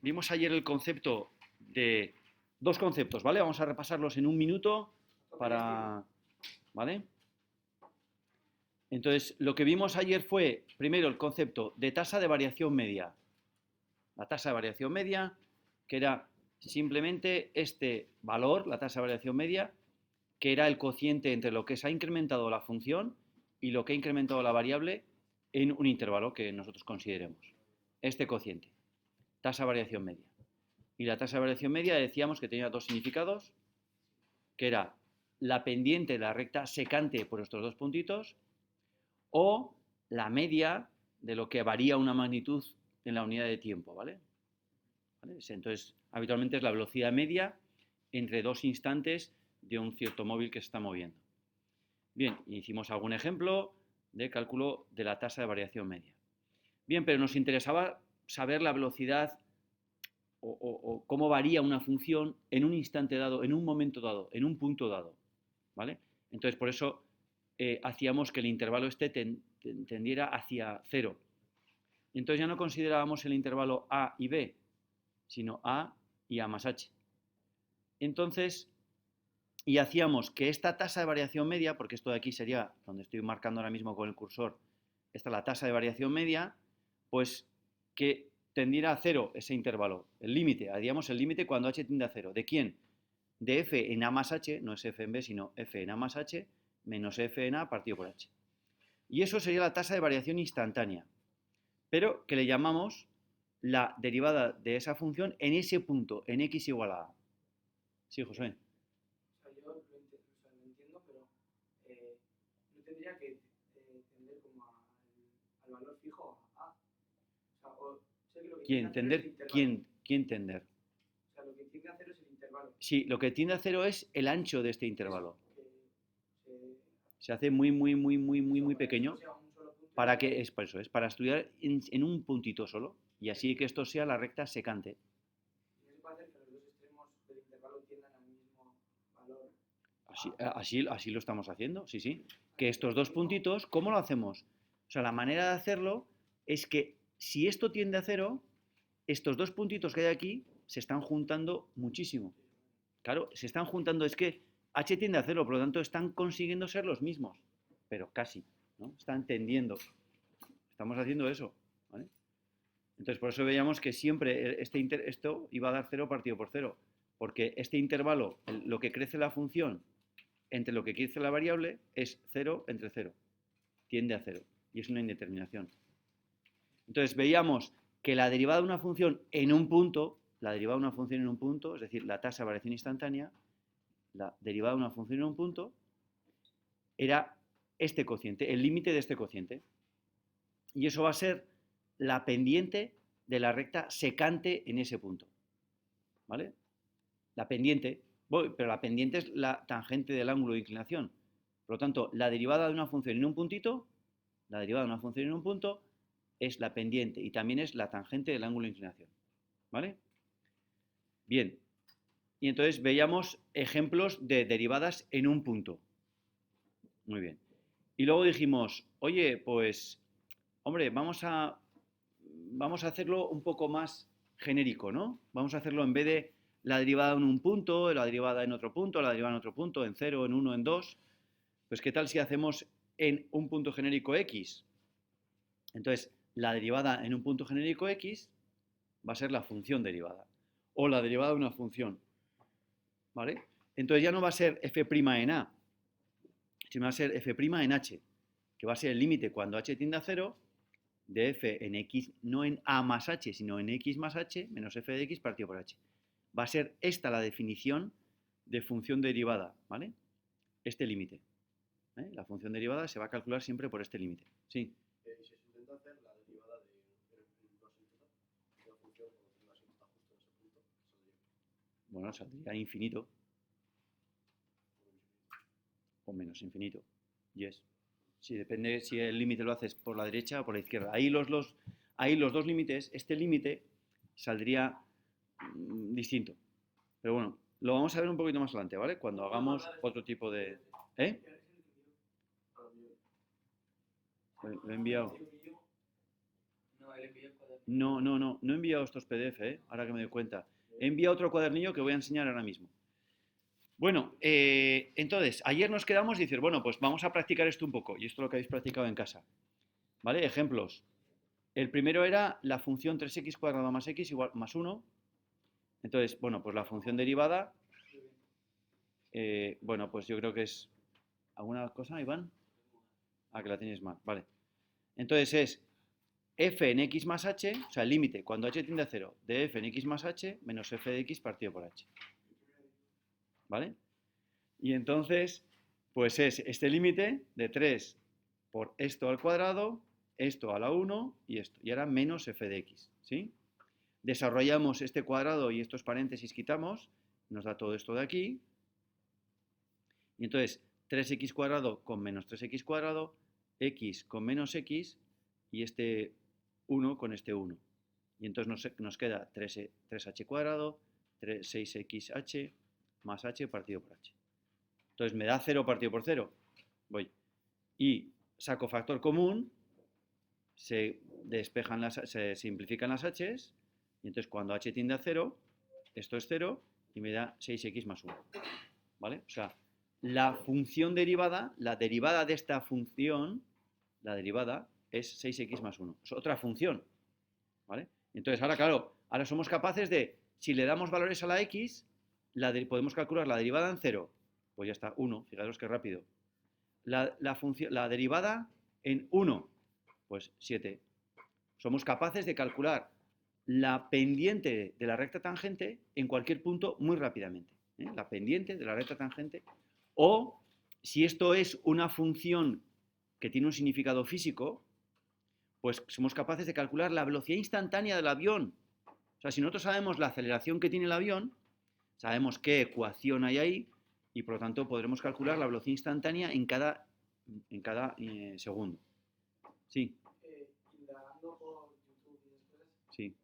vimos ayer el concepto de dos conceptos, ¿vale? Vamos a repasarlos en un minuto para, ¿vale? Entonces, lo que vimos ayer fue, primero, el concepto de tasa de variación media. La tasa de variación media, que era simplemente este valor, la tasa de variación media, que era el cociente entre lo que se ha incrementado la función y lo que ha incrementado la variable en un intervalo que nosotros consideremos. Este cociente, tasa de variación media. Y la tasa de variación media decíamos que tenía dos significados, que era la pendiente de la recta secante por estos dos puntitos o la media de lo que varía una magnitud en la unidad de tiempo, ¿vale? Entonces, habitualmente es la velocidad media entre dos instantes de un cierto móvil que se está moviendo. Bien, hicimos algún ejemplo de cálculo de la tasa de variación media. Bien, pero nos interesaba saber la velocidad o cómo varía una función en un instante dado, en un momento dado, en un punto dado, ¿vale? Entonces, por eso hacíamos que el intervalo este tendiera hacia cero. Entonces ya no considerábamos el intervalo A y B, sino A y A más H. Entonces, y hacíamos que esta tasa de variación media, porque esto de aquí sería donde estoy marcando ahora mismo con el cursor, esta es la tasa de variación media, pues que tendiera a cero ese intervalo, el límite, haríamos el límite cuando h tiende a cero. ¿De quién? De f en a más h, no es f en b, sino f en a más h, menos f en a partido por h. Y eso sería la tasa de variación instantánea, pero que le llamamos la derivada de esa función en ese punto, en x igual a a. Sí, José. Yo lo entiendo, pero no tendría que tender como al valor fijo a. Sé que lo que tiende a cero es el intervalo. ¿Quién tender? O sea, lo que tiende a cero es el intervalo. Sí, lo que tiende a cero es el ancho de este intervalo. Eso, se hace muy pequeño para que es por eso es para estudiar en un puntito solo y así que esto sea la recta secante. Y no se puede hacer que los dos extremos del intervalo tiendan al mismo valor. Así lo estamos haciendo, sí, sí. Que estos dos puntitos, ¿cómo lo hacemos? O sea, la manera de hacerlo es que si esto tiende a cero, estos dos puntitos que hay aquí se están juntando muchísimo. Claro, se están juntando, es que h tiende a cero, por lo tanto están consiguiendo ser los mismos, pero casi, ¿no? Están tendiendo. Estamos haciendo eso, ¿vale? Entonces, por eso veíamos que siempre esto iba a dar cero partido por cero, porque este intervalo, lo que crece la función entre lo que crece la variable, es 0 entre 0, tiende a 0, y es una indeterminación. Entonces, veíamos que la derivada de una función en un punto, es decir, la tasa de variación instantánea, la derivada de una función en un punto, era este cociente, el límite de este cociente. Y eso va a ser la pendiente de la recta secante en ese punto. ¿Vale? La pendiente, pero la pendiente es la tangente del ángulo de inclinación. Por lo tanto, la derivada de una función en un puntito, la derivada de una función en un punto, es la pendiente y también es la tangente del ángulo de inclinación. ¿Vale? Bien. Y entonces veíamos ejemplos de derivadas en un punto. Muy bien. Y luego dijimos, oye, pues, hombre, vamos a hacerlo un poco más genérico, ¿no? Vamos a hacerlo en vez de la derivada en un punto, la derivada en otro punto, la derivada en otro punto, en 0, en 1, en 2. Pues, ¿qué tal si hacemos en un punto genérico x? Entonces, la derivada en un punto genérico x va a ser la función derivada. O la derivada de una función. ¿Vale? Entonces ya no va a ser f' en a, sino va a ser f' en h, que va a ser el límite cuando h tiende a 0 de f en x, no en a más h, sino en x más h, menos f de x partido por h. Va a ser esta la definición de función derivada, ¿vale? Este límite. La función derivada se va a calcular siempre por este límite. Sí. Y si se intenta hacer la derivada de una función cuando está justo en ese punto, saldría. Bueno, saldría infinito. O menos infinito. Yes. Sí, depende si el límite lo haces por la derecha o por la izquierda. Ahí los dos límites, este límite saldría distinto. Pero bueno, lo vamos a ver un poquito más adelante, ¿vale? Cuando hagamos otro tipo de... ¿Eh? Lo he enviado. No, él envió el cuaderno. No he enviado estos PDF, ahora que me doy cuenta. He enviado otro cuadernillo que voy a enseñar ahora mismo. Bueno, entonces, ayer nos quedamos y decir, bueno, pues vamos a practicar esto un poco, y esto es lo que habéis practicado en casa. ¿Vale? Ejemplos. El primero era la función 3x cuadrado más x igual más 1. Entonces, bueno, pues la función derivada, bueno, pues yo creo que es... ¿Alguna cosa, Iván? Ah, que la tenéis mal, vale. Entonces es f en x más h, o sea, el límite cuando h tiende a 0 de f en x más h menos f de x partido por h. ¿Vale? Y entonces, pues es este límite de 3 por esto al cuadrado, esto a la 1 y esto. Y ahora menos f de x, ¿sí? Desarrollamos este cuadrado y estos paréntesis quitamos, nos da todo esto de aquí. Y entonces, 3x cuadrado con menos 3x cuadrado, x con menos x y este 1 con este 1. Y entonces nos queda 3h cuadrado, 6xh más h partido por h. Entonces me da 0 partido por 0. Voy. Y saco factor común, se simplifican las h's, y entonces cuando h tiende a 0, esto es 0 y me da 6x más 1. ¿Vale? O sea, la función derivada, la derivada de esta función, la derivada es 6x más 1. Es otra función. ¿Vale? Entonces ahora, claro, ahora somos capaces de, si le damos valores a la x, podemos calcular la derivada en 0. Pues ya está, 1, fijaros qué rápido. La derivada en 1, pues 7. Somos capaces de calcular la pendiente de la recta tangente en cualquier punto muy rápidamente. La pendiente de la recta tangente. O, si esto es una función que tiene un significado físico, pues somos capaces de calcular la velocidad instantánea del avión. O sea, si nosotros sabemos la aceleración que tiene el avión, sabemos qué ecuación hay ahí y por lo tanto podremos calcular la velocidad instantánea en cada segundo. Sí. Indagando por YouTube y después, Sí.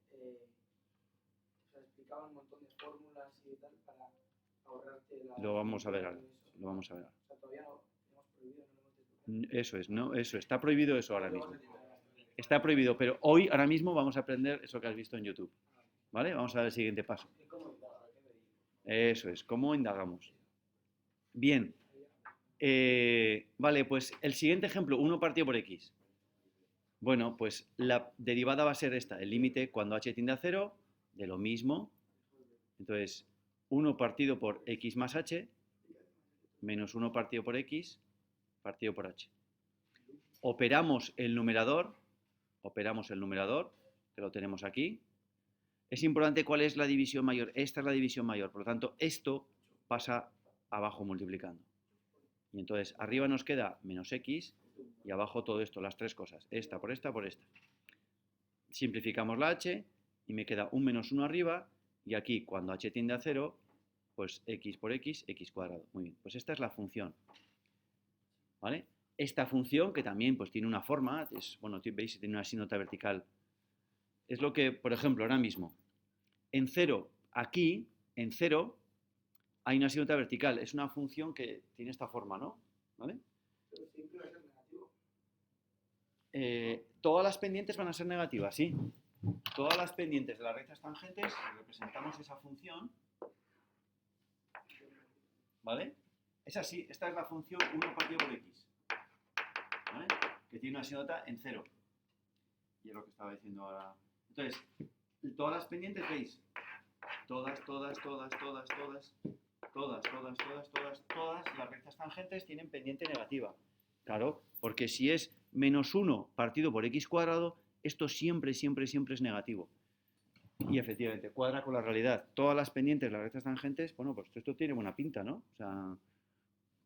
se explicaban un montón de fórmulas y tal para ahorrarte la... Lo vamos a ver ahora. Lo vamos a ver ahora. O sea, todavía no hemos prohibido, no hemos desbloqueado. Eso es, no, eso está prohibido eso ahora mismo. Está prohibido, pero hoy, ahora mismo, vamos a aprender eso que has visto en YouTube. ¿Vale? Vamos a ver el siguiente paso. Eso es, ¿cómo indagamos? Bien. Vale, pues el siguiente ejemplo, 1 partido por x. Bueno, pues la derivada va a ser esta, el límite cuando h tiende a 0, de lo mismo. Entonces, 1 partido por x más h, menos 1 partido por x, partido por h. Operamos el numerador, que lo tenemos aquí. Es importante cuál es la división mayor. Esta es la división mayor, por lo tanto, esto pasa abajo multiplicando. Y entonces, arriba nos queda menos x y abajo todo esto, las tres cosas. Esta por esta por esta. Simplificamos la h y me queda un menos 1 arriba y aquí, cuando h tiende a 0, pues x por x, x cuadrado. Muy bien, pues esta es la función. ¿Vale? Esta función, que también pues, tiene una forma, bueno, veis, tiene una asíntota vertical. Es lo que, por ejemplo, ahora mismo, en 0, aquí, en 0, hay una asíntota vertical. Es una función que tiene esta forma, ¿no? ¿Vale? Pero siempre va a ser negativo. Todas las pendientes van a ser negativas, sí. Todas las pendientes de las rectas tangentes, representamos esa función. ¿Vale? Es así, esta es la función 1 partido por x. ¿Vale? Que tiene una asíntota en 0. Y es lo que estaba diciendo ahora. Entonces, todas las pendientes, ¿veis? Todas las rectas tangentes tienen pendiente negativa. Claro, porque si es menos 1 partido por x cuadrado, esto siempre es negativo. Y efectivamente, cuadra con la realidad. Todas las pendientes, las rectas tangentes, bueno, pues esto tiene buena pinta, ¿no? O sea,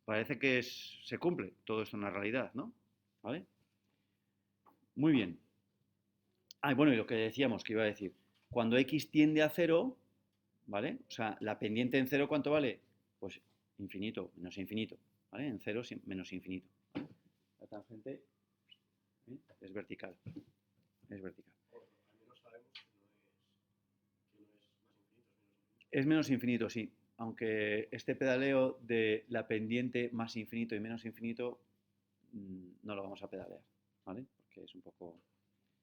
parece que se cumple todo esto en la realidad, ¿no? ¿Vale? Muy bien. Bueno, y lo que decíamos que iba a decir. Cuando x tiende a 0, ¿vale? O sea, la pendiente en 0, ¿cuánto vale? Pues infinito, menos infinito, ¿vale? En 0 menos infinito. ¿Vale? La tangente es vertical. Es vertical. Al menos sabemos que no es más infinito. Es menos infinito, sí. Aunque este pedaleo de la pendiente más infinito y menos infinito no lo vamos a pedalear, ¿vale? Porque es un poco...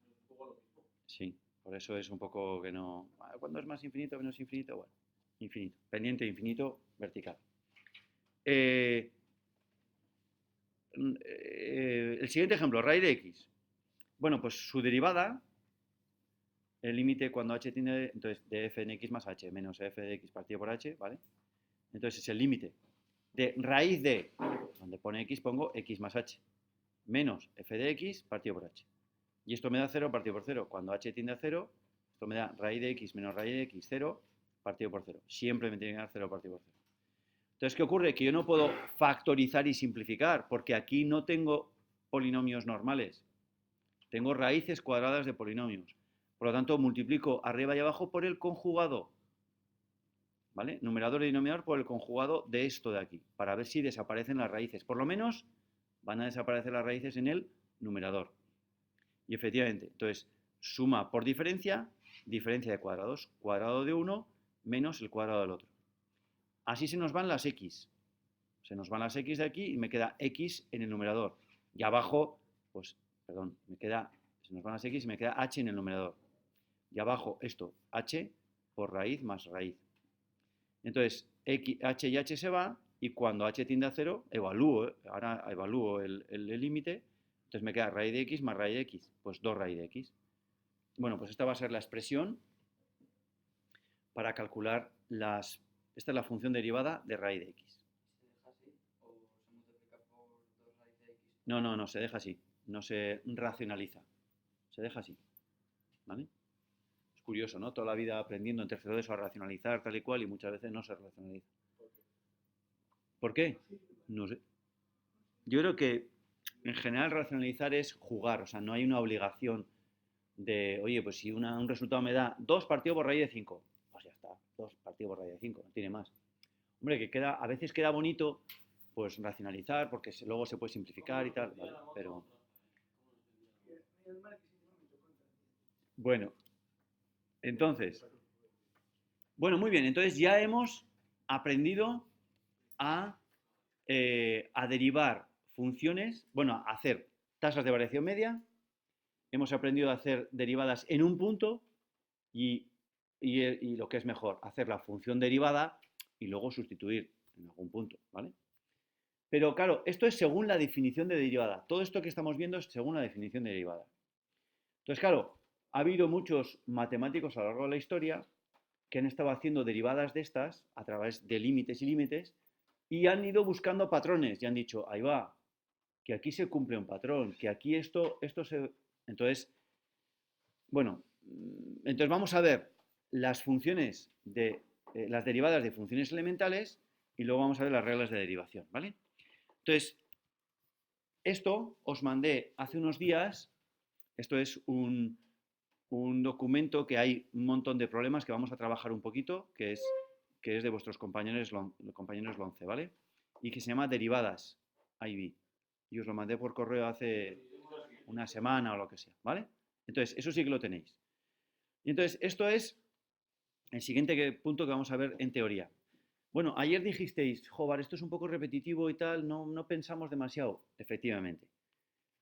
Un poco lo mismo. Sí, Por eso es un poco que no... ¿Cuándo es más infinito, menos infinito? Bueno, infinito. Pendiente infinito, vertical. El siguiente ejemplo, raíz de x. Bueno, pues su derivada, el límite cuando h tiene, entonces, de f en x más h, menos f de x partido por h, ¿vale? Entonces es el límite de raíz de, donde pone x pongo x más h, menos f de x partido por h. Y esto me da 0 partido por 0. Cuando h tiende a 0, esto me da raíz de x menos raíz de x, 0 partido por 0. Siempre me tiene que dar 0 partido por 0. Entonces, ¿qué ocurre? Que yo no puedo factorizar y simplificar, porque aquí no tengo polinomios normales. Tengo raíces cuadradas de polinomios. Por lo tanto, multiplico arriba y abajo por el conjugado. ¿Vale? Numerador y denominador por el conjugado de esto de aquí, para ver si desaparecen las raíces. Por lo menos van a desaparecer las raíces en el numerador. Y efectivamente, entonces, suma por diferencia, diferencia de cuadrados, cuadrado de uno menos el cuadrado del otro. Así se nos van las x. Se nos van las x de aquí y me queda x en el numerador. Y abajo, pues, perdón, se nos van las x y me queda h en el numerador. Y abajo esto, h por raíz más raíz. Entonces, h y h se va, y cuando h tiende a 0, ahora evalúo el límite, entonces me queda raíz de x más raíz de x, pues 2 raíz de x. Bueno, pues esta va a ser la expresión para calcular esta es la función derivada de raíz de x. ¿Se deja así o se multiplica por 2 raíz de x? No, se deja así, no se racionaliza, se deja así, ¿vale? Es curioso, ¿no? Toda la vida aprendiendo en tercero de eso a racionalizar tal y cual y muchas veces no se racionaliza. ¿Por qué? No sé. Yo creo que en general racionalizar es jugar, o sea, no hay una obligación de, oye, pues si un resultado me da 2 partido por raíz de 5, pues ya está, 2 partido por raíz de 5, no tiene más. Hombre, que a veces queda bonito, pues racionalizar, porque luego se puede simplificar y tal, ¿vale? Pero... Bueno, entonces, muy bien, entonces ya hemos aprendido a derivar funciones, a hacer tasas de variación media, hemos aprendido a hacer derivadas en un punto y lo que es mejor, hacer la función derivada y luego sustituir en algún punto, ¿vale? Pero claro, esto es según la definición de derivada. Todo esto que estamos viendo es según la definición de derivada. Entonces, claro, ha habido muchos matemáticos a lo largo de la historia que han estado haciendo derivadas de estas a través de límites y límites y han ido buscando patrones y han dicho, ahí va, que aquí se cumple un patrón, que aquí esto se... Entonces, entonces vamos a ver las funciones las derivadas de funciones elementales y luego vamos a ver las reglas de derivación, ¿vale? Entonces, esto os mandé hace unos días, esto es un documento que hay un montón de problemas que vamos a trabajar un poquito, que es de vuestros compañeros 11, ¿vale? Y que se llama Derivadas IB. Y os lo mandé por correo hace una semana o lo que sea, ¿vale? Entonces, eso sí que lo tenéis. Y entonces, esto es el siguiente punto que vamos a ver en teoría. Bueno, ayer dijisteis, joder, esto es un poco repetitivo y tal, no pensamos demasiado. Efectivamente.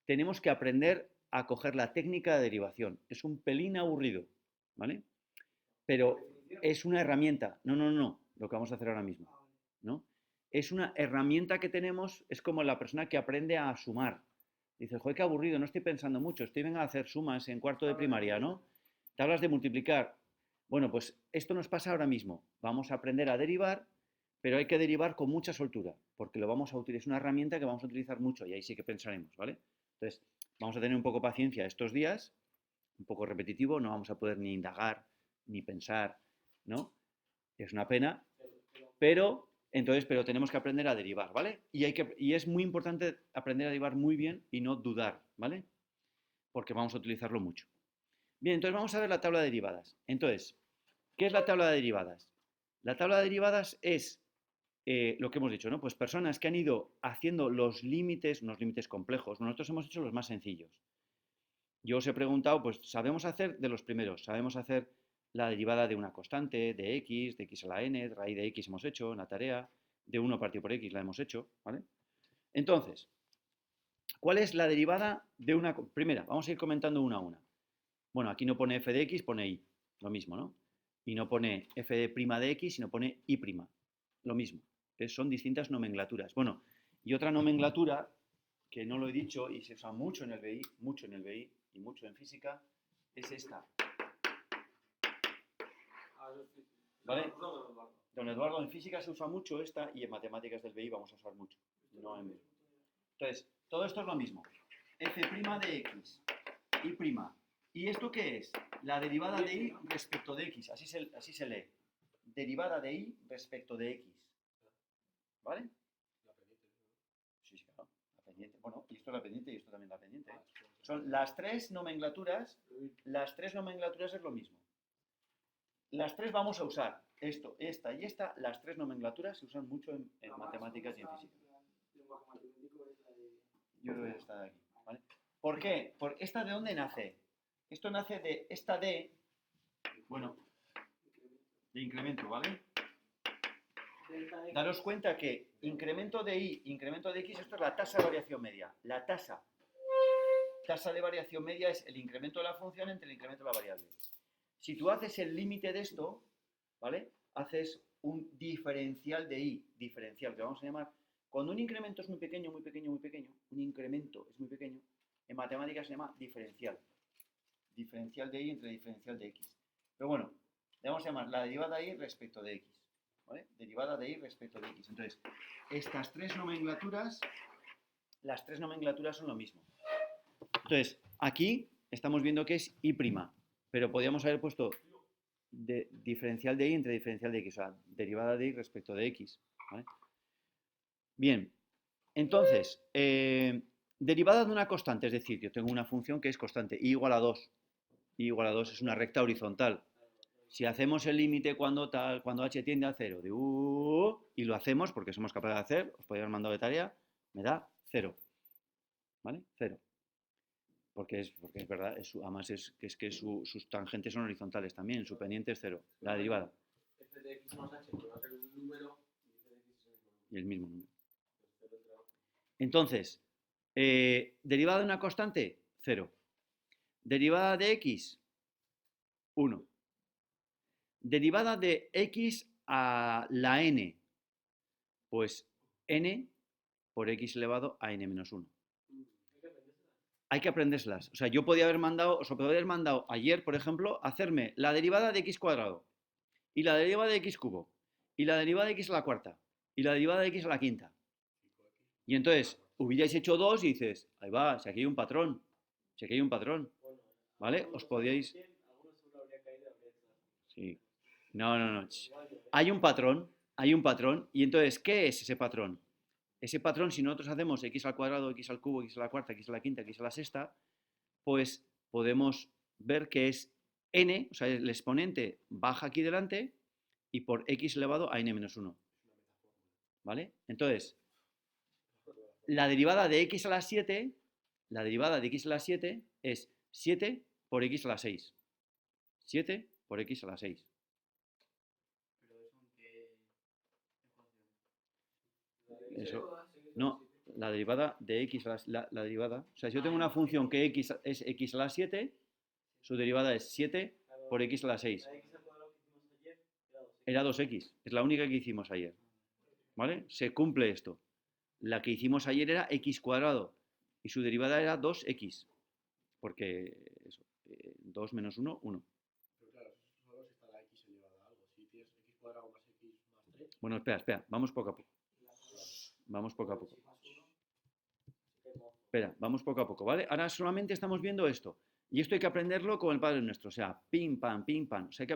Tenemos que aprender a coger la técnica de derivación. Es un pelín aburrido, ¿vale? Pero es una herramienta. No, lo que vamos a hacer ahora mismo, ¿no? Es una herramienta que tenemos, es como la persona que aprende a sumar. Dices, joder, qué aburrido, no estoy pensando mucho, venga a hacer sumas en cuarto de primaria, ¿no? Te hablas de multiplicar. Bueno, pues esto nos pasa ahora mismo. Vamos a aprender a derivar, pero hay que derivar con mucha soltura, porque lo vamos a utilizar, es una herramienta que vamos a utilizar mucho y ahí sí que pensaremos, ¿vale? Entonces, vamos a tener un poco de paciencia estos días, un poco repetitivo, no vamos a poder ni indagar, ni pensar, ¿no? Es una pena, pero tenemos que aprender a derivar, ¿vale? Y es muy importante aprender a derivar muy bien y no dudar, ¿vale? Porque vamos a utilizarlo mucho. Bien, entonces vamos a ver la tabla de derivadas. Entonces, ¿qué es la tabla de derivadas? La tabla de derivadas es lo que hemos dicho, ¿no? Pues personas que han ido haciendo unos límites complejos. Nosotros hemos hecho los más sencillos. Yo os he preguntado, pues sabemos hacer de los primeros, sabemos hacer la derivada de una constante, de x a la n, raíz de x hemos hecho en la tarea, de 1 partido por x la hemos hecho, ¿vale? Entonces, ¿cuál es la derivada de una? Primera, vamos a ir comentando una a una. Bueno, aquí no pone f de x, pone y, lo mismo, ¿no? Y no pone f de x, sino pone y', lo mismo. Entonces, son distintas nomenclaturas. Bueno, y otra nomenclatura que no lo he dicho y se usa mucho en el BI, y mucho en física, es esta. ¿Vale? Don Eduardo, en física se usa mucho esta y en matemáticas del BI vamos a usar mucho. No en... Entonces, todo esto es lo mismo. F' de x, y'. ¿Y esto qué es? La derivada de y respecto de x. Así se lee. Derivada de y respecto de x. ¿Vale? Sí, claro. La pendiente. Bueno, y esto es la pendiente y esto también la pendiente. Son las tres nomenclaturas. Las tres nomenclaturas es lo mismo. Las tres vamos a usar esto, esta y esta. Las tres nomenclaturas se usan mucho en matemáticas y en física. Yo creo que está de aquí. ¿Vale? ¿Por qué? Porque esta de dónde nace. Esto nace de esta de, bueno, de incremento, ¿vale? Daros cuenta que incremento de y, incremento de x, esto es la tasa de variación media. La tasa de variación media es el incremento de la función entre el incremento de la variable. Si tú haces el límite de esto, ¿vale? Haces un diferencial de y, diferencial, que vamos a llamar, cuando un incremento es muy pequeño, un incremento es muy pequeño, en matemáticas se llama diferencial. Diferencial de y entre diferencial de x. Pero bueno, le vamos a llamar la derivada de y respecto de x. ¿Vale? Derivada de y respecto de x. Entonces, estas tres nomenclaturas, las tres nomenclaturas son lo mismo. Entonces, aquí estamos viendo que es y', pero podríamos haber puesto diferencial de y entre diferencial de x, o sea, derivada de y respecto de x. ¿Vale? Bien, entonces, derivada de una constante, es decir, yo tengo una función que es constante, y igual a 2. Y igual a 2 es una recta horizontal. Si hacemos el límite cuando h tiende a 0 de y lo hacemos porque somos capaces de hacer, os podría haber mandado de tarea, me da 0. ¿Vale? 0. Porque es verdad, además es que sus tangentes son horizontales también, su pendiente es 0, la derivada. F de x más h va a ser un número y f de x es Y el mismo número. Entonces, derivada de una constante, 0. Derivada de x, 1. Derivada de x a la n, pues n por x elevado a n menos 1. Hay que aprendérselas. O sea, yo podía haber mandado, ayer, por ejemplo, hacerme la derivada de x cuadrado, y la derivada de x cubo, y la derivada de x a la cuarta, y la derivada de x a la quinta. Y entonces, hubierais hecho dos y dices, ahí va, si aquí hay un patrón, ¿vale? Os podíais... Sí. No. Hay un patrón, y entonces, ¿qué es ese patrón? Ese patrón, si nosotros hacemos x al cuadrado, x al cubo, x a la cuarta, x a la quinta, x a la sexta, pues podemos ver que es n, o sea, el exponente baja aquí delante y por x elevado a n menos 1. ¿Vale? Entonces, la derivada de x a la 7, es 7 por x a la 6. 7 por x a la 6. ¿Pero eso en qué ecuación? Eso, no, la derivada de x a la derivada. O sea, si yo tengo una función que x es x a la 7, su derivada es 7 por x a la 6. Era 2x, es la única que hicimos ayer. ¿Vale? Se cumple esto. La que hicimos ayer era x cuadrado y su derivada era 2x. Porque eso, 2 menos 1, 1. Pero claro, solo si está la x elevada a algo. Si tienes x cuadrado más x más 3. Bueno, espera, vamos poco a poco. Espera, vamos poco a poco, ¿vale? Ahora solamente estamos viendo esto. Y esto hay que aprenderlo con el Padre Nuestro. O sea, pim, pam. O sea,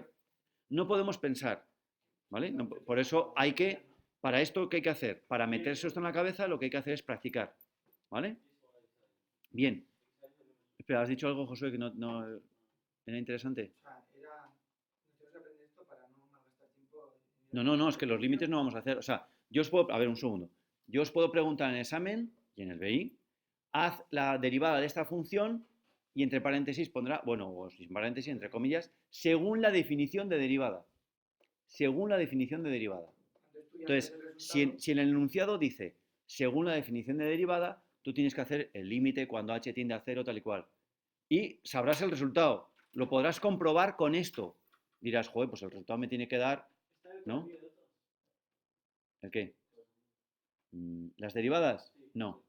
no podemos pensar, ¿vale? No, por eso hay que, para esto, ¿qué hay que hacer? Para meterse esto en la cabeza, lo que hay que hacer es practicar, ¿vale? Bien. Espera, ¿has dicho algo, Josué, que no era interesante? O sea, nosotros aprender esto para no malgastar tiempo. No, es que los límites no vamos a hacer. O sea, yo os puedo, a ver, un segundo. Yo os puedo preguntar en el examen y en el BI, haz la derivada de esta función y entre paréntesis pondrá, bueno, o sin paréntesis, entre comillas, según la definición de derivada. Entonces, si en el enunciado dice, según la definición de derivada, tú tienes que hacer el límite cuando h tiende a 0, tal y cual. Y sabrás el resultado. Lo podrás comprobar con esto. Dirás, joder, pues el resultado me tiene que dar, ¿no? ¿El qué? ¿Las derivadas? No.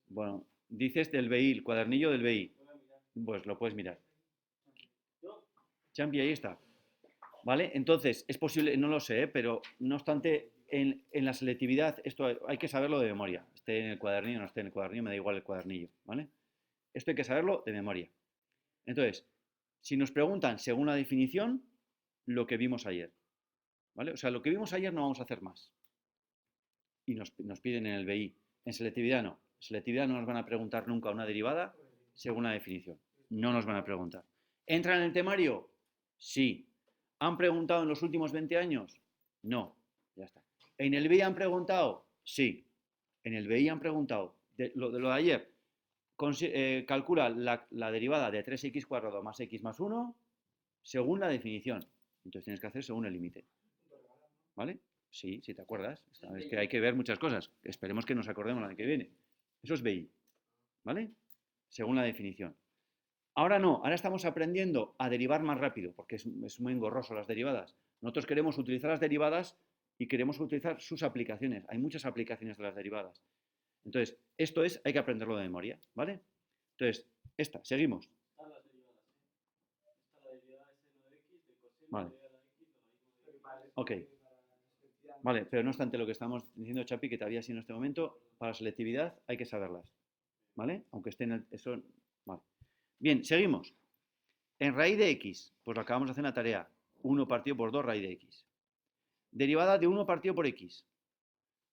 Bueno, dices del BI, el cuadernillo del BI. Pues lo puedes mirar. Champi, ahí está. ¿Vale? Entonces, es posible, no lo sé, pero no obstante, en la selectividad, esto hay que saberlo de memoria. Esté en el cuadernillo, no esté en el cuadernillo, me da igual el cuadernillo. ¿Vale? Esto hay que saberlo de memoria. Entonces, si nos preguntan según la definición, lo que vimos ayer. ¿Vale? O sea, lo que vimos ayer no vamos a hacer más. Y nos piden en el BI. En selectividad no. En selectividad no nos van a preguntar nunca una derivada según la definición. No nos van a preguntar. ¿Entra en el temario? Sí. ¿Han preguntado en los últimos 20 años? No. Ya está. ¿En el BI han preguntado? Sí. En el BI han preguntado. De lo de ayer. Calcula la derivada de 3x cuadrado más x más 1 según la definición. Entonces tienes que hacer según el límite. ¿Vale? Sí, si te acuerdas. Es que hay que ver muchas cosas. Esperemos que nos acordemos la de que viene. Eso es BI. ¿Vale? Según la definición. Ahora no, ahora estamos aprendiendo a derivar más rápido, porque es muy engorroso las derivadas. Nosotros queremos utilizar las derivadas y queremos utilizar sus aplicaciones. Hay muchas aplicaciones de las derivadas. Entonces, esto hay que aprenderlo de memoria, ¿vale? Entonces, seguimos. Vale. Ok. Vale, pero no obstante lo que estamos diciendo, Chapi, que todavía sí en este momento, para la selectividad hay que saberlas, ¿vale? Aunque esté en eso, vale. Bien, seguimos. En raíz de x, pues lo acabamos de hacer en la tarea, 1 partido por 2 raíz de x. Derivada de 1 partido por x,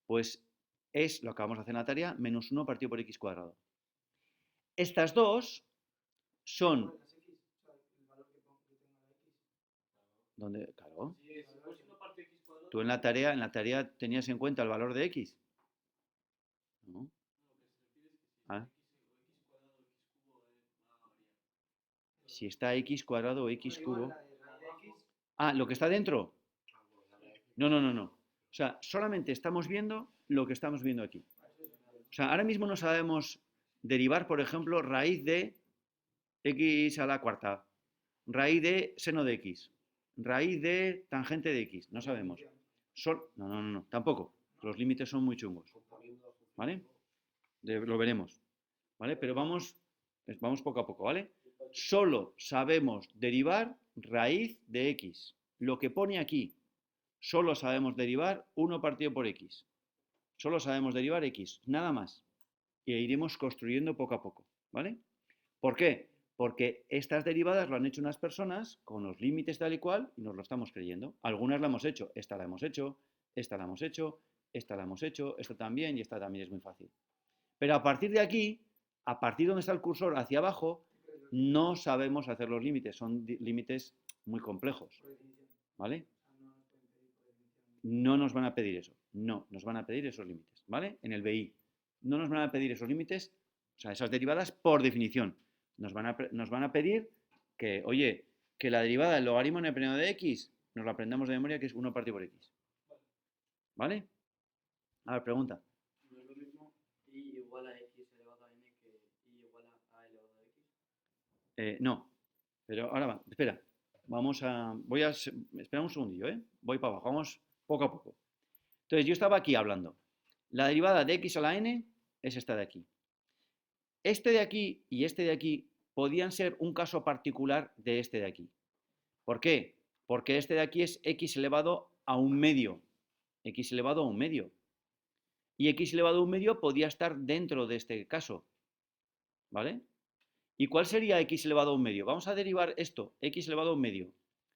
pues es, lo acabamos de hacer en la tarea, menos 1 partido por x cuadrado. Estas dos son... ¿Dónde? Claro. ¿Tú en la tarea tenías en cuenta el valor de x? ¿No? Ah. Si está x cuadrado o x cubo... Ah, ¿lo que está dentro? No. O sea, solamente estamos viendo lo que estamos viendo aquí. O sea, ahora mismo no sabemos derivar, por ejemplo, raíz de x a la cuarta, raíz de seno de x, raíz de tangente de x. No sabemos. No, tampoco. Los límites son muy chungos. ¿Vale? Lo veremos. ¿Vale? Pero vamos poco a poco, ¿vale? Solo sabemos derivar raíz de x. Lo que pone aquí, solo sabemos derivar 1 partido por x. Solo sabemos derivar x, nada más. Y iremos construyendo poco a poco, ¿vale? ¿Por qué? Porque estas derivadas lo han hecho unas personas con los límites tal y cual y nos lo estamos creyendo. Algunas la hemos hecho, esta la hemos hecho, esta la hemos hecho, esta la hemos hecho, esta también y esta también es muy fácil. Pero a partir de aquí, a partir de donde está el cursor hacia abajo, no sabemos hacer los límites, son límites muy complejos, ¿vale? No nos van a pedir eso, no, nos van a pedir esos límites, ¿vale? En el BI. No nos van a pedir esos límites, o sea, esas derivadas por definición. Nos van a pedir que, oye, que la derivada del logaritmo neperiano de x, nos lo aprendamos de memoria, que es 1 partido por x. ¿Vale? A ver, pregunta. ¿No es lo mismo y igual a x elevado a n que y igual a elevado a x? No, pero ahora va, espera. Espera un segundillo, ¿eh? Voy para abajo, vamos poco a poco. Entonces, yo estaba aquí hablando. La derivada de x a la n es esta de aquí. Este de aquí y este de aquí podían ser un caso particular de este de aquí. ¿Por qué? Porque este de aquí es x elevado a un medio. X elevado a un medio. Y x elevado a un medio podía estar dentro de este caso. ¿Vale? ¿Y cuál sería x elevado a un medio? Vamos a derivar esto, x elevado a un medio.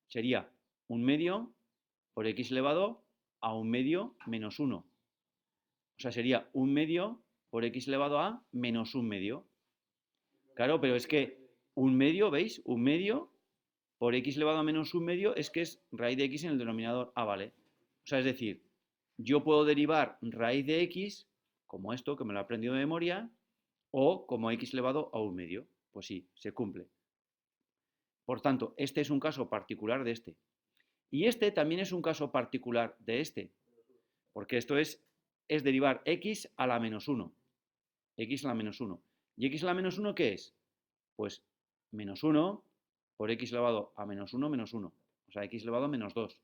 Sería un medio por x elevado a un medio menos 1. O sea, sería un medio por x elevado a menos un medio. Claro, pero es que un medio, ¿veis? Un medio por x elevado a menos un medio es que es raíz de x en el denominador. Ah, vale. O sea, es decir, yo puedo derivar raíz de x como esto, que me lo he aprendido de memoria, o como x elevado a un medio. Pues sí, se cumple. Por tanto, este es un caso particular de este. Y este también es un caso particular de este. Porque esto es derivar x a la menos 1. X a la menos 1. ¿Y x a la menos 1 qué es? Pues menos 1 por x elevado a menos 1 menos 1. O sea, x elevado a menos 2.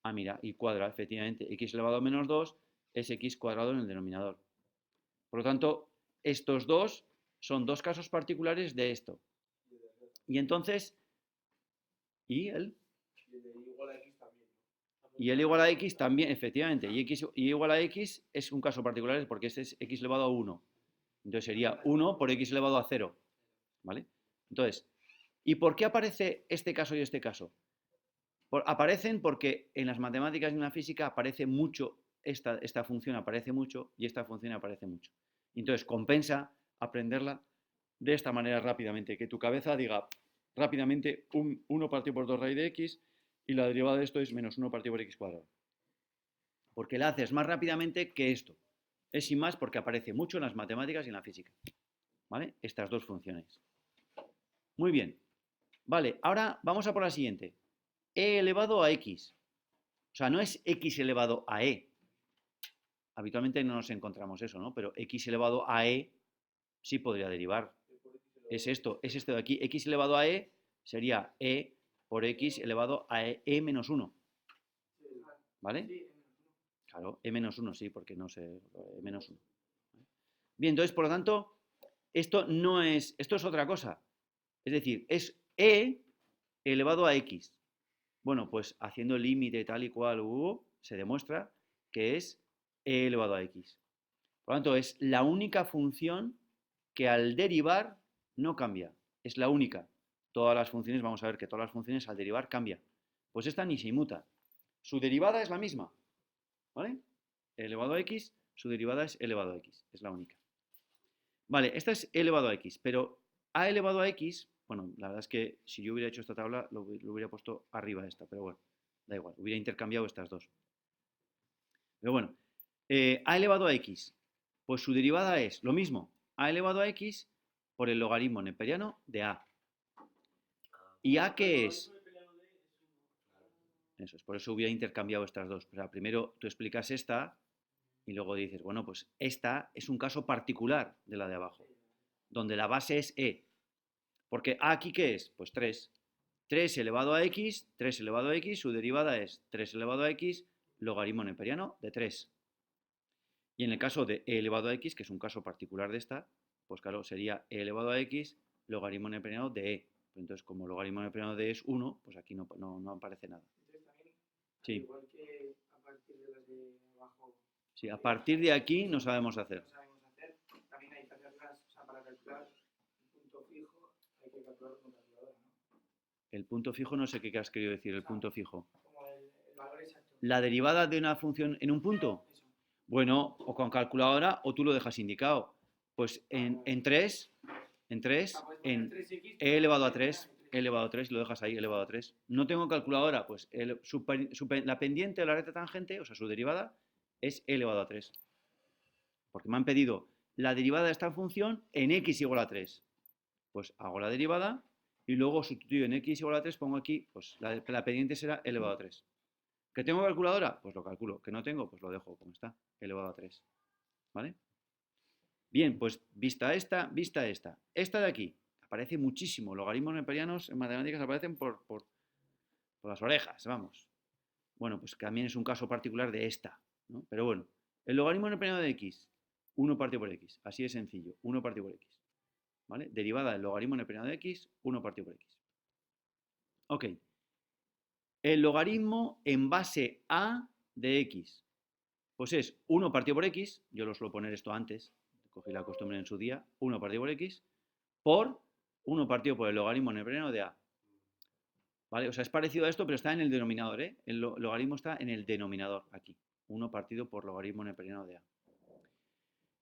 Ah, mira, y cuadra, efectivamente. X elevado a menos 2 es x cuadrado en el denominador. Por lo tanto, estos dos son dos casos particulares de esto. Y entonces, ¿y el? Y el igual a x también, efectivamente. Y igual a x es un caso particular porque este es x elevado a 1. Entonces sería 1 por x elevado a 0. ¿Vale? Entonces, ¿y por qué aparece este caso y este caso? Aparecen porque en las matemáticas y en la física aparece mucho, esta función aparece mucho y esta función aparece mucho. Entonces compensa aprenderla de esta manera rápidamente, que tu cabeza diga rápidamente 1 partido por 2 raíz de x y la derivada de esto es menos 1 partido por x cuadrado. Porque la haces más rápidamente que esto. Es sin más porque aparece mucho en las matemáticas y en la física. ¿Vale? Estas dos funciones. Muy bien. Vale, ahora vamos a por la siguiente. E elevado a x. O sea, no es x elevado a e. Habitualmente no nos encontramos eso, ¿no? Pero x elevado a e sí podría derivar. Es esto de aquí. X elevado a e sería e por x elevado a e menos 1. ¿Vale? Claro, e menos 1, sí, porque no sé, e menos 1. Bien, entonces, por lo tanto, esto es otra cosa. Es decir, es e elevado a x. Bueno, pues haciendo el límite tal y cual se demuestra que es e elevado a x. Por lo tanto, es la única función que al derivar no cambia. Es la única. Todas las funciones, vamos a ver que todas las funciones al derivar cambian. Pues esta ni se inmuta. Su derivada es la misma. ¿Vale? E elevado a x, su derivada es elevado a x. Es la única. Vale, esta es e elevado a x, pero a elevado a x, bueno, la verdad es que si yo hubiera hecho esta tabla, lo hubiera puesto arriba de esta, pero bueno, da igual, hubiera intercambiado estas dos. Pero bueno, a elevado a x, pues su derivada es lo mismo, a elevado a x por el logaritmo neperiano de a. ¿Y a qué es? Eso es, por eso hubiera intercambiado estas dos. O sea, primero tú explicas esta y luego dices, bueno, pues esta es un caso particular de la de abajo, donde la base es e. Porque a aquí, ¿qué es? Pues 3. 3 elevado a x, 3 elevado a x, su derivada es 3 elevado a x, logaritmo neperiano de 3. Y en el caso de e elevado a x, que es un caso particular de esta, pues claro, sería e elevado a x, logaritmo neperiano de e. Entonces, como logaritmo neperiano de e es 1, pues aquí no aparece nada. Sí. Igual que a partir de las de abajo. Sí, a partir de aquí no sabemos hacer. No sabemos hacer. También hay que hacerlas, o sea, para calcular un punto fijo, hay que calcular con calculadora, ¿no? El punto fijo, no sé qué has querido decir, el punto fijo. Como el valor exacto. ¿La derivada de una función en un punto? Eso. Bueno, o con calculadora o tú lo dejas indicado. Pues en 3, en e elevado a 3, e elevado a 3, lo dejas ahí, e elevado a 3. No tengo calculadora, pues la pendiente de la recta tangente, o sea, su derivada, es e elevado a 3. Porque me han pedido la derivada de esta función en x igual a 3. Pues hago la derivada y luego sustituyo en x igual a 3, pongo aquí, pues la pendiente será e elevado a 3. ¿Que tengo calculadora? Pues lo calculo. ¿Que no tengo? Pues lo dejo como está, elevado a 3. ¿Vale? Bien, pues vista esta. Esta de aquí, aparece muchísimo. Logaritmos neperianos en matemáticas aparecen por las orejas, vamos. Bueno, pues también es un caso particular de esta, ¿no? Pero bueno, el logaritmo neperiano de x, 1 partido por x. Así de sencillo, 1 partido por x. ¿Vale? Derivada del logaritmo neperiano de x, 1 partido por x. Ok. El logaritmo en base a de x, pues es 1 partido por x, yo lo suelo poner esto antes, cogí la costumbre en su día, 1 partido por x, por 1 partido por el logaritmo neperiano de a. ¿Vale? O sea, es parecido a esto, pero está en el denominador, ¿eh? El logaritmo está en el denominador, aquí. 1 partido por logaritmo neperiano de a.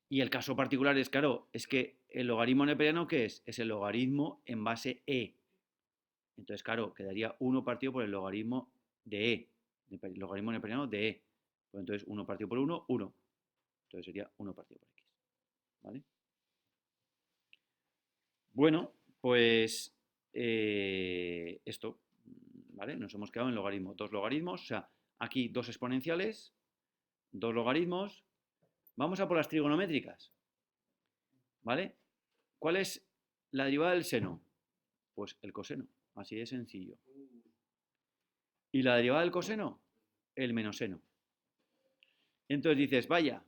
Y el caso particular es, claro, es que el logaritmo neperiano, ¿qué es? Es el logaritmo en base e. Entonces, claro, quedaría 1 partido por el logaritmo de e. El logaritmo neperiano de e. Pues entonces, 1 partido por 1, 1. Entonces sería 1 partido por x. ¿Vale? Bueno, pues esto, ¿vale? Nos hemos quedado en logaritmo. Dos logaritmos, o sea, aquí dos exponenciales, dos logaritmos. Vamos a por las trigonométricas. ¿Vale? ¿Cuál es la derivada del seno? Pues el coseno. Así de sencillo. ¿Y la derivada del coseno? El menos seno. Entonces dices, vaya,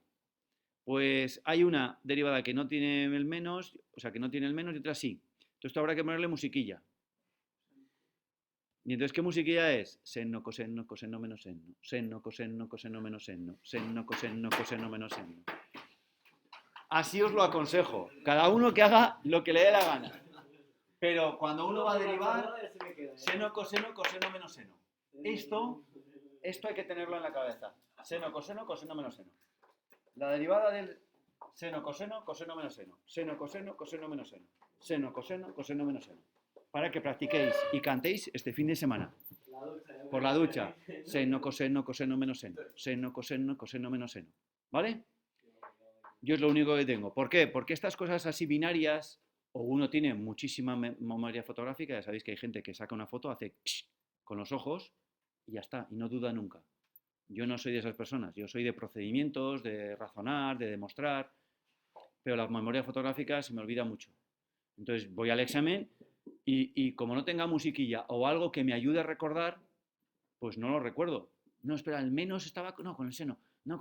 pues hay una derivada que no tiene el menos, o sea, que no tiene el menos y otra sí. Entonces esto habrá que ponerle musiquilla. ¿Y entonces qué musiquilla es? Seno, coseno, coseno menos seno. Seno, coseno, coseno menos seno. Seno, coseno, coseno menos seno. Así os lo aconsejo. Cada uno que haga lo que le dé la gana. Pero cuando uno va a derivar, seno, coseno, coseno menos seno. Esto hay que tenerlo en la cabeza. Seno, coseno, coseno menos seno. La derivada del seno, coseno, coseno menos seno. Seno, coseno, coseno menos seno. Seno, coseno, coseno menos seno. Para que practiquéis y cantéis este fin de semana. Por la ducha. Seno, coseno, coseno menos seno. Seno, coseno, coseno menos seno. ¿Vale? Yo es lo único que tengo. ¿Por qué? Porque estas cosas así binarias, o uno tiene muchísima memoria fotográfica, ya sabéis que hay gente que saca una foto, hace con los ojos y ya está, y no duda nunca. Yo no soy de esas personas, yo soy de procedimientos, de razonar, de demostrar, pero la memoria fotográfica se me olvida mucho. Entonces voy al examen y como no tenga musiquilla o algo que me ayude a recordar, pues no lo recuerdo. No, espera, el menos estaba, no, con el seno, no,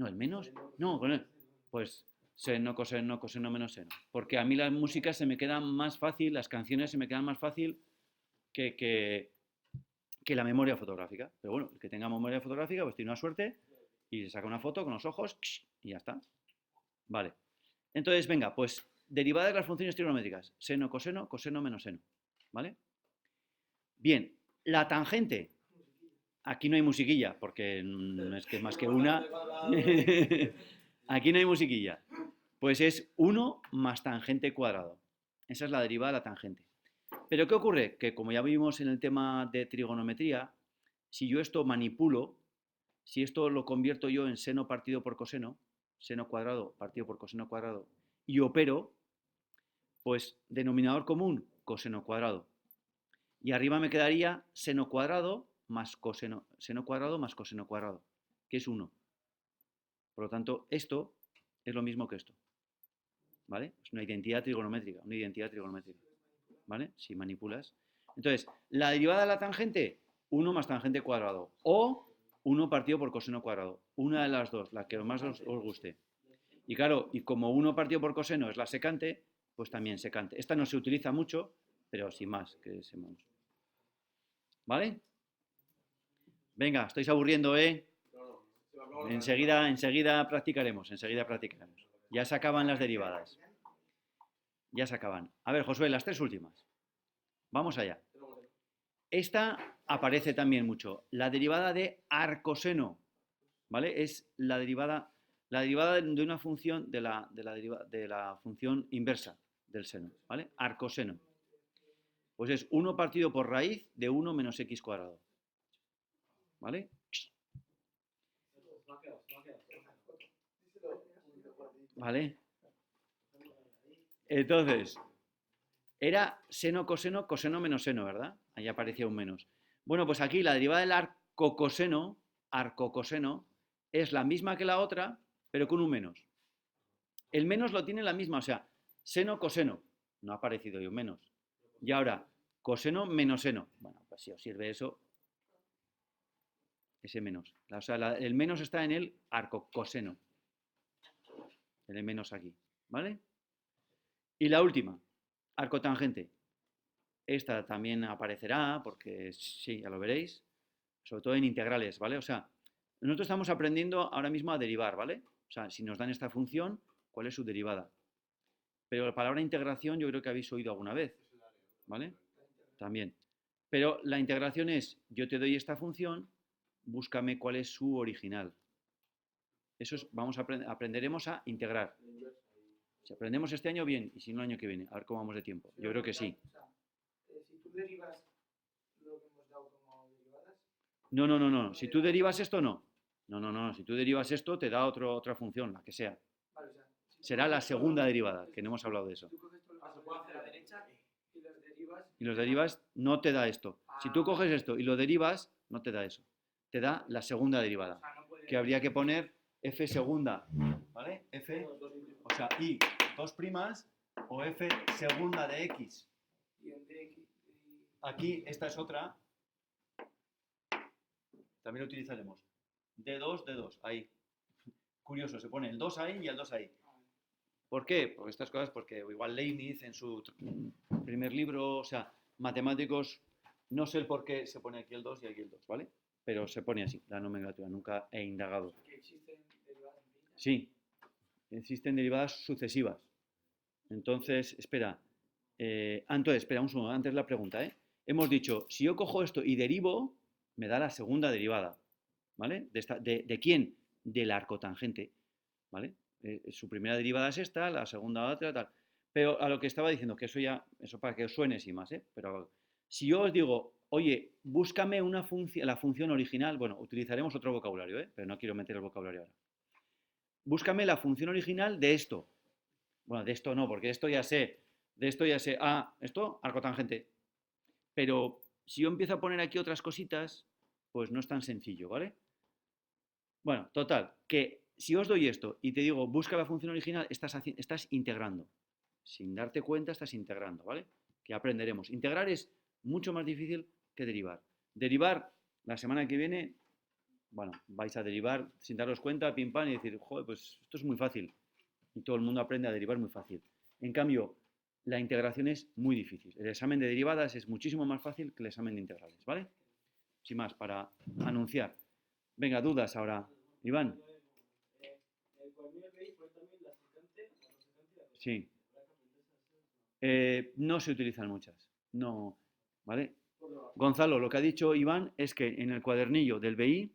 el menos, no, con el, pues seno, coseno, coseno menos seno. Porque a mí las músicas se me quedan más fácil, las canciones se me quedan más fácil que la memoria fotográfica. Pero bueno, el que tenga memoria fotográfica pues tiene una suerte y se saca una foto con los ojos y ya está. Vale. Entonces, venga, pues derivadas de las funciones trigonométricas. Seno, coseno, coseno menos seno. ¿Vale? Bien, la tangente. Aquí no hay musiquilla, porque no es que más que una. Aquí no hay musiquilla. Pues es 1 más tangente cuadrado. Esa es la derivada de la tangente. Pero ¿qué ocurre? Que como ya vimos en el tema de trigonometría, si yo esto manipulo, si esto lo convierto yo en seno partido por coseno, seno cuadrado partido por coseno cuadrado, y opero, pues denominador común, coseno cuadrado. Y arriba me quedaría seno cuadrado más coseno, seno cuadrado más coseno cuadrado, que es 1. Por lo tanto, esto es lo mismo que esto. ¿Vale? Es una identidad trigonométrica, ¿Vale? Si manipulas. Entonces, la derivada de la tangente, 1 más tangente cuadrado. O 1 partido por coseno cuadrado. Una de las dos, la que más os guste. Y claro, y como 1 partido por coseno es la secante, pues también secante. Esta no se utiliza mucho, pero sin más, que semamos. ¿Vale? Venga, estáis aburriendo, ¿eh? Enseguida practicaremos, Ya se acaban las derivadas. Ya se acaban. A ver, Josué, las 3 últimas. Vamos allá. Esta aparece también mucho. La derivada de arcoseno, ¿vale? Es la derivada de una función de la función inversa del seno, ¿vale? Arcoseno. Pues es 1 partido por raíz de 1 menos x cuadrado. ¿Vale? ¿Vale? Entonces, era seno, coseno, coseno menos seno, ¿verdad? Ahí aparecía un menos. Bueno, pues aquí la derivada del arcocoseno es la misma que la otra, pero con un menos. El menos lo tiene la misma, o sea, seno, coseno. No ha aparecido yo menos. Y ahora, coseno menos seno. Bueno, pues si os sirve eso, ese menos. O sea, el menos está en el arcocoseno. El menos aquí, ¿vale? Y la última, arcotangente. Esta también aparecerá, porque sí, ya lo veréis, sobre todo en integrales, ¿vale? O sea, nosotros estamos aprendiendo ahora mismo a derivar, ¿vale? O sea, si nos dan esta función, ¿cuál es su derivada? Pero la palabra integración yo creo que habéis oído alguna vez, ¿vale? También. Pero la integración es, yo te doy esta función, búscame cuál es su original. Eso es, aprenderemos a integrar. Si aprendemos este año, bien, y si no, el año que viene. A ver cómo vamos de tiempo. Yo creo que sí. Si tú derivas lo que hemos dado como derivadas... No. Si tú derivas esto, no. No. Si tú derivas esto, te da otra función, la que sea. Vale, o sea, será la segunda derivada, que no hemos hablado de eso. Tú coges todo lo que puede hacer a la derecha y los derivas, no te da esto. Si tú coges esto y lo derivas, no te da eso. Te da la segunda derivada. O sea, no puede... Que habría que poner f segunda, ¿vale? F, o sea, y 2' o f segunda de x. Y en dx, Aquí, esta es otra. También lo utilizaremos. D2, D2, ahí. Curioso, se pone el 2 ahí y el 2 ahí. ¿Por qué? Por estas cosas, porque igual Leibniz en su primer libro, o sea, matemáticos, no sé el por qué se pone aquí el 2 y aquí el 2, ¿vale? Pero se pone así, la nomenclatura, nunca he indagado. ¿Que existen derivadas infinitas? Sí, existen derivadas sucesivas. Entonces, espera. Entonces, espera un segundo, antes la pregunta, ¿eh? Hemos dicho, si yo cojo esto y derivo, me da la segunda derivada, ¿vale? ¿De quién? Del arcotangente, ¿vale? Su primera derivada es esta, la segunda otra, tal. Pero a lo que estaba diciendo, que eso para que os suene sin más, ¿eh? Pero si yo os digo, oye, búscame la función original, bueno, utilizaremos otro vocabulario, ¿eh? Pero no quiero meter el vocabulario ahora. Búscame la función original de esto. Bueno, de esto no, porque de esto ya sé. Esto, arcotangente. Pero si yo empiezo a poner aquí otras cositas, pues no es tan sencillo, ¿vale? Bueno, total, que si os doy esto y te digo, busca la función original, estás integrando. Sin darte cuenta, estás integrando, ¿vale? Que aprenderemos. Integrar es mucho más difícil que derivar. Derivar, la semana que viene, bueno, vais a derivar sin daros cuenta, pim pam, y decir, joder, pues esto es muy fácil. Y todo el mundo aprende a derivar muy fácil. En cambio, la integración es muy difícil. El examen de derivadas es muchísimo más fácil que el examen de integrales, ¿vale? Sin más, para anunciar. Venga, dudas ahora. Iván. Sí. No se utilizan muchas. No, ¿vale? Gonzalo, lo que ha dicho Iván es que en el cuadernillo del BI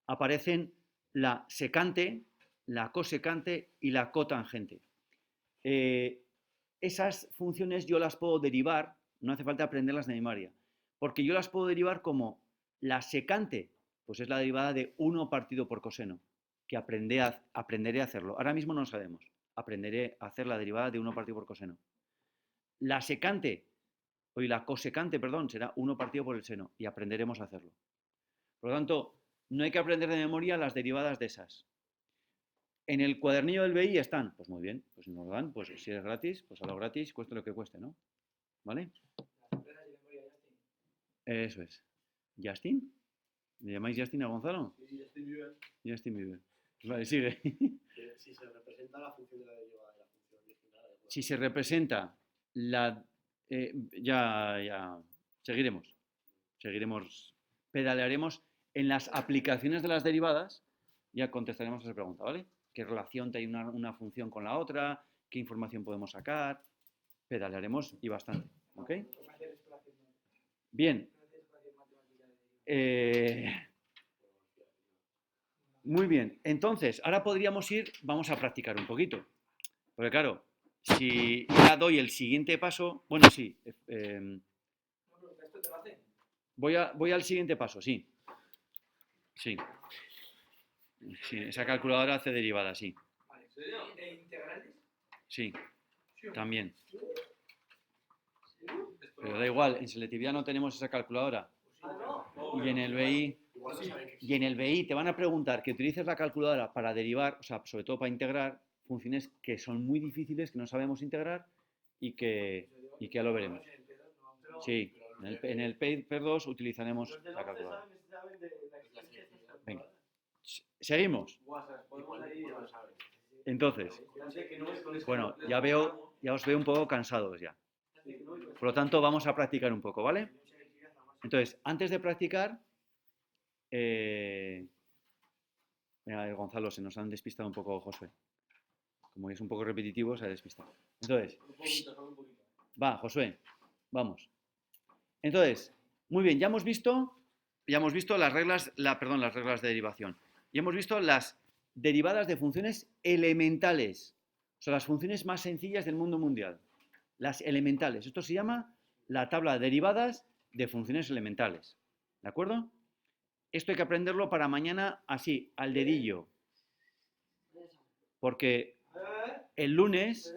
aparecen la secante, la cosecante y la cotangente. Esas funciones yo las puedo derivar, no hace falta aprenderlas de memoria, porque yo las puedo derivar como la secante, pues es la derivada de 1 partido por coseno, que aprenderé a hacerlo. Ahora mismo no lo sabemos. Aprenderé a hacer la derivada de 1 partido por coseno. La secante, la cosecante, perdón, será 1 partido por el seno y aprenderemos a hacerlo. Por lo tanto, no hay que aprender de memoria las derivadas de esas. En el cuadernillo del BI están, pues muy bien, pues si nos lo dan, pues si es gratis, pues a lo gratis, cueste lo que cueste, ¿no? ¿Vale? Eso es. ¿Justin? ¿Le llamáis Justin a Gonzalo? Sí, Justin Bieber. Justin Bieber. Vale, sigue. Si se representa la función de la derivada de la función original. Si se representa la... ya seguiremos. Pedalearemos en las aplicaciones de las derivadas, ya contestaremos a esa pregunta, ¿vale? ¿Qué relación tiene una función con la otra? ¿Qué información podemos sacar? Pedalearemos y bastante, ¿ok? Bien. Muy bien. Entonces, ahora podríamos vamos a practicar un poquito. Porque claro, si ya doy el siguiente paso, bueno, sí. Voy al siguiente paso, sí. Sí. Sí, esa calculadora hace derivadas, sí. ¿Integrales? Sí, también. Pero da igual, en selectividad no tenemos esa calculadora. Y en el BI te van a preguntar que utilices la calculadora para derivar, o sea, sobre todo para integrar funciones que son muy difíciles, que no sabemos integrar y que ya lo veremos. Sí, en el PER 2 utilizaremos la calculadora. Venga. ¿Seguimos? Entonces, bueno, ya os veo un poco cansados ya. Por lo tanto, vamos a practicar un poco, ¿vale? Entonces, antes de practicar, mira, Gonzalo, se nos han despistado un poco, Josué. Como es un poco repetitivo, se ha despistado. Entonces, va, Josué, vamos. Entonces, muy bien, ya hemos visto las reglas de derivación. Ya hemos visto las derivadas de funciones elementales. O sea, las funciones más sencillas del mundo mundial. Las elementales. Esto se llama la tabla de derivadas de funciones elementales. ¿De acuerdo? Esto hay que aprenderlo para mañana así, al dedillo. Porque el lunes,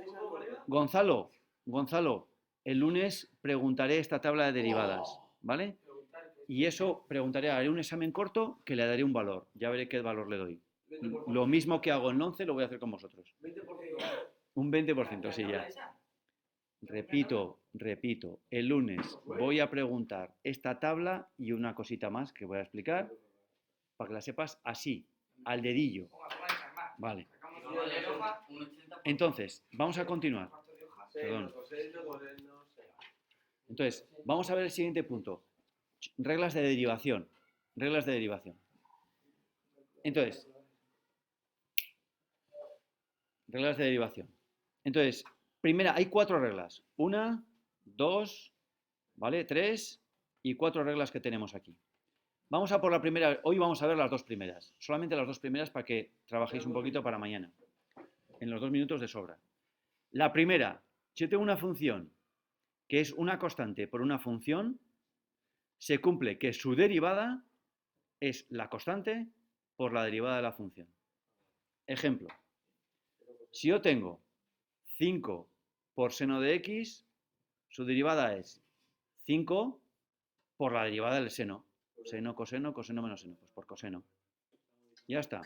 Gonzalo, el lunes preguntaré esta tabla de derivadas, ¿vale? Y eso haré un examen corto que le daré un valor. Ya veré qué valor le doy. Lo mismo que hago en 11 lo voy a hacer con vosotros. Un 20%, sí, ya. repito, el lunes voy a preguntar esta tabla y una cosita más que voy a explicar para que la sepas así, al dedillo. Vale. Entonces, vamos a continuar. Perdón. Entonces, vamos a ver el siguiente punto. Reglas de derivación. Reglas de derivación. Entonces, reglas de derivación. Entonces, primera, hay 4 reglas. 1, 2, ¿vale? 3 y 4 reglas que tenemos aquí. Vamos a por la primera. Hoy vamos a ver las 2 primeras. Solamente las 2 primeras para que trabajéis un poquito para mañana. En los 2 minutos de sobra. La primera, si yo tengo una función que es una constante por una función, se cumple que su derivada es la constante por la derivada de la función. Ejemplo. Si yo tengo 5 por seno de x, su derivada es 5 por la derivada del seno. Seno, coseno, coseno menos seno. Pues por coseno. Ya está.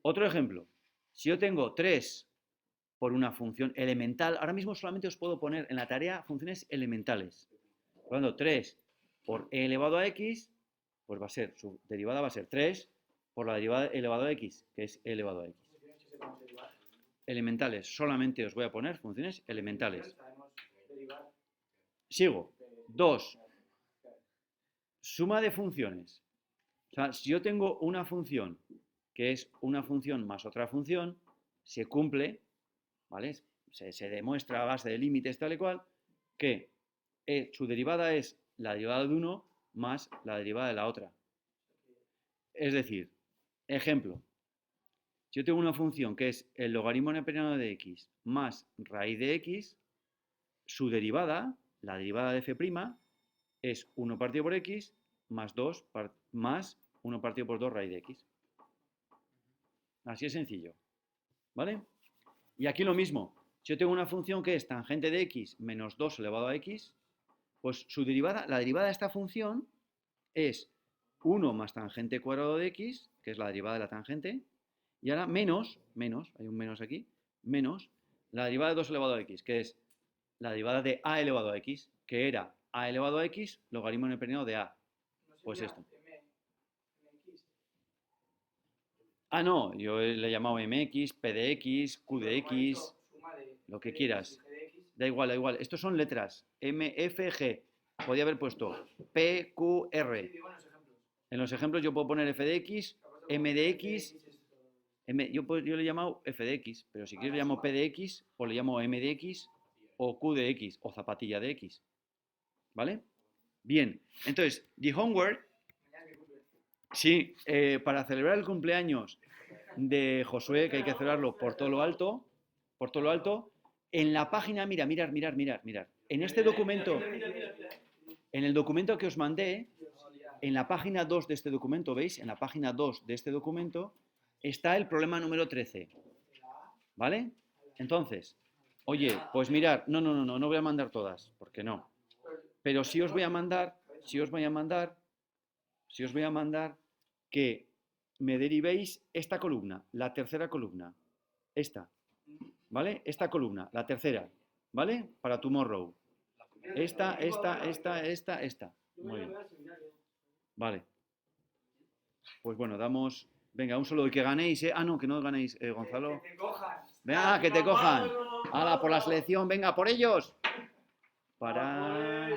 Otro ejemplo. Si yo tengo 3 por una función elemental, ahora mismo solamente os puedo poner en la tarea funciones elementales. Por lo tanto, 3 por e elevado a x, pues va a ser, su derivada va a ser 3 por la derivada elevado a x, que es e elevado a x. Elementales, solamente os voy a poner funciones elementales. Sigo. 2. Suma de funciones. O sea, si yo tengo una función que es una función más otra función, se cumple, ¿vale? Se demuestra a base de límites tal y cual, que su derivada es la derivada de uno más la derivada de la otra. Es decir, ejemplo, si yo tengo una función que es el logaritmo neperiano de x más raíz de x, su derivada, la derivada de f', es 1 partido por x más 2 más 1 partido por 2 raíz de x. Así es sencillo. ¿Vale? Y aquí lo mismo. Si yo tengo una función que es tangente de x menos 2 elevado a x, pues su derivada, la derivada de esta función es 1 más tangente cuadrado de x, que es la derivada de la tangente, y ahora menos, hay un menos aquí, menos la derivada de 2 elevado a x, que es la derivada de a elevado a x, que era a elevado a x logaritmo neperiano de a. Pues esto. Ah, no, yo le he llamado mx, p de x, q de x, lo que quieras. Da igual, da igual. Estos son letras. M, F, G. Podía haber puesto P, Q, R. En los ejemplos yo puedo poner f de x, m de x. Yo le he llamado f de x, pero si quieres le llamo p de x, o le llamo m de x, o q de x, o zapatilla de x. ¿Vale? Bien. Entonces, the homework. Sí, para celebrar el cumpleaños de Josué, que hay que celebrarlo por todo lo alto, en la página, mirar. En este documento, en el documento que os mandé, en la página 2 de este documento, ¿veis? En la página 2 de este documento está el problema número 13. ¿Vale? Entonces, oye, pues mirad, no voy a mandar todas, porque no. Pero sí os voy a mandar que me derivéis esta columna, la tercera columna, esta, ¿vale? Esta columna, la tercera, ¿vale? Para tomorrow. Esta. Muy bien. Vale. Pues bueno, damos... Venga, un saludo y que ganéis, ¿eh? Ah, no, que no ganéis, Gonzalo. Que te cojan. Venga, que te cojan. ¡Hala, por la selección! ¡Venga, por ellos! Para...